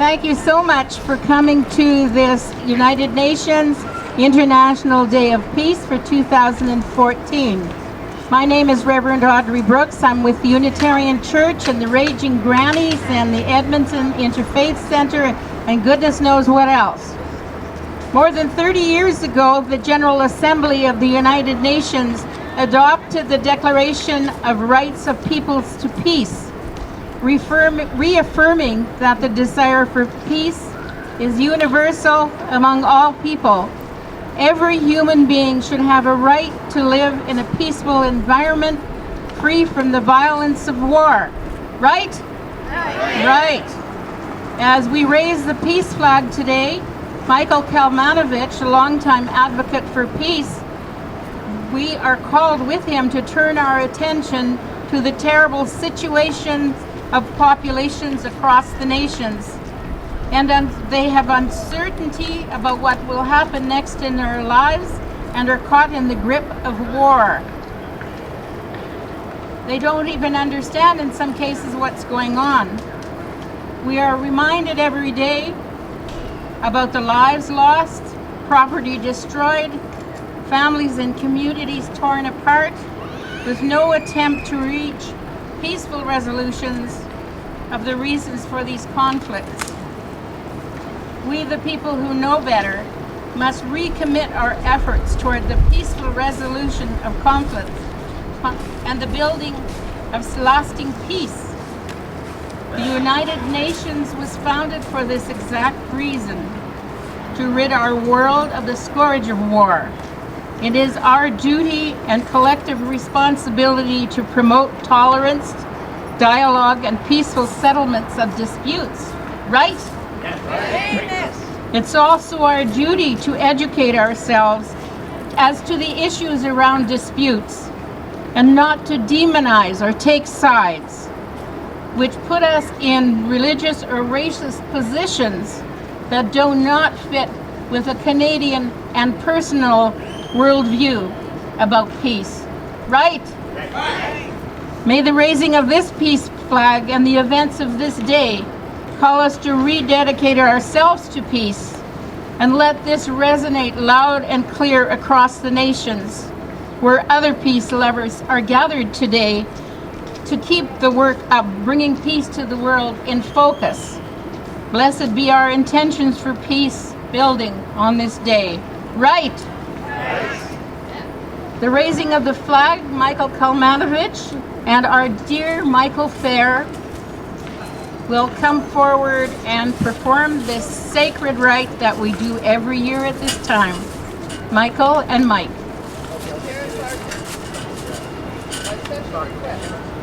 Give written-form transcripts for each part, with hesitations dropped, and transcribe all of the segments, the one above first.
Thank you so much for coming to this United Nations International Day of Peace for 2014. My name is Reverend Audrey Brooks. I'm with the Unitarian Church and the Raging Grannies and the Edmonton Interfaith Center and goodness knows what else. More than 30 years ago, the General Assembly of the United Nations adopted the Declaration of Rights of Peoples to Peace, reaffirming that the desire for peace is universal among all people. Every human being should have a right to live in a peaceful environment, free from the violence of war. Right? Right. As we raise the peace flag today, Michael Kalmanovitch, a longtime advocate for peace, we are called with him to turn our attention to the terrible situations of populations across the nations. And they have uncertainty about what will happen next in their lives and are caught in the grip of war. They don't even understand in some cases what's going on. We are reminded every day about the lives lost, property destroyed, families and communities torn apart, with no attempt to reach peaceful resolutions of the reasons for these conflicts. We, the people who know better, must recommit our efforts toward the peaceful resolution of conflicts and the building of lasting peace. The United Nations was founded for this exact reason, to rid our world of the scourge of war. It is our duty and collective responsibility to promote tolerance, dialogue, and peaceful settlements of disputes. Right? Yes. It's also our duty to educate ourselves as to the issues around disputes and not to demonize or take sides, which put us in religious or racist positions that do not fit with a Canadian and personal worldview about peace. Right? May the raising of this peace flag and the events of this day call us to rededicate ourselves to peace and let this resonate loud and clear across the nations where other peace lovers are gathered today to keep the work of bringing peace to the world in focus. Blessed be our intentions for peace building on this day. Right? Yes. The raising of the flag, Michael Kalmanovitch and our dear Michael Fair will come forward and perform this sacred rite that we do every year at this time. Michael and Mike.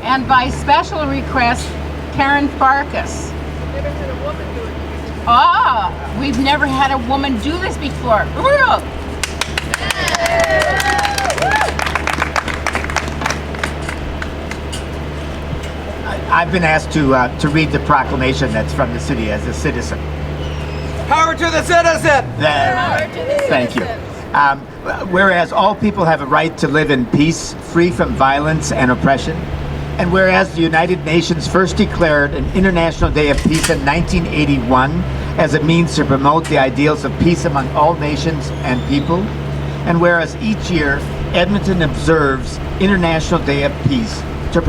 And by special request, Karen Farkas. We've never had a woman do this before. I've been asked to read the proclamation that's from the city as a citizen. Power to the citizen! Power to the Thank you. Whereas all people have a right to live in peace, free from violence and oppression, and whereas the United Nations first declared an International Day of Peace in 1981 as a means to promote the ideals of peace among all nations and people, and whereas each year Edmonton observes International Day of Peace to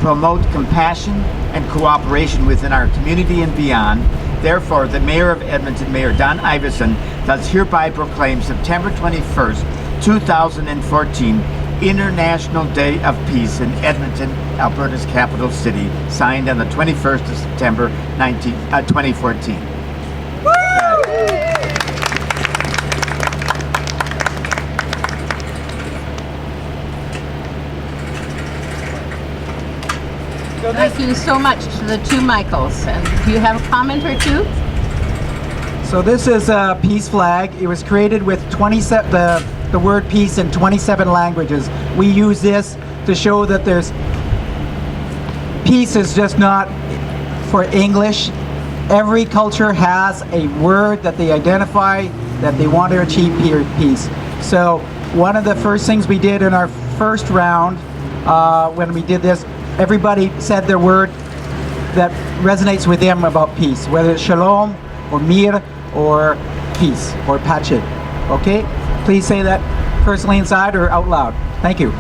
promote compassion and cooperation within our community and beyond, therefore the Mayor of Edmonton, Mayor Don Iveson, does hereby proclaim September 21st, 2014, International Day of Peace in Edmonton, Alberta's capital city, signed on the 21st of September 2014. Thank you so much to the two Michaels. And do you have a comment or two? So this is a peace flag. It was created with the word peace in 27 languages. We use this to show that there's peace is just not for English. Every culture has a word that they identify that they want to achieve peace. So one of the first things we did in our first round when we did this, everybody said their word that resonates with him about peace, whether it's shalom or mir or peace or pachid. Okay? Please say that personally inside or out loud. Thank you.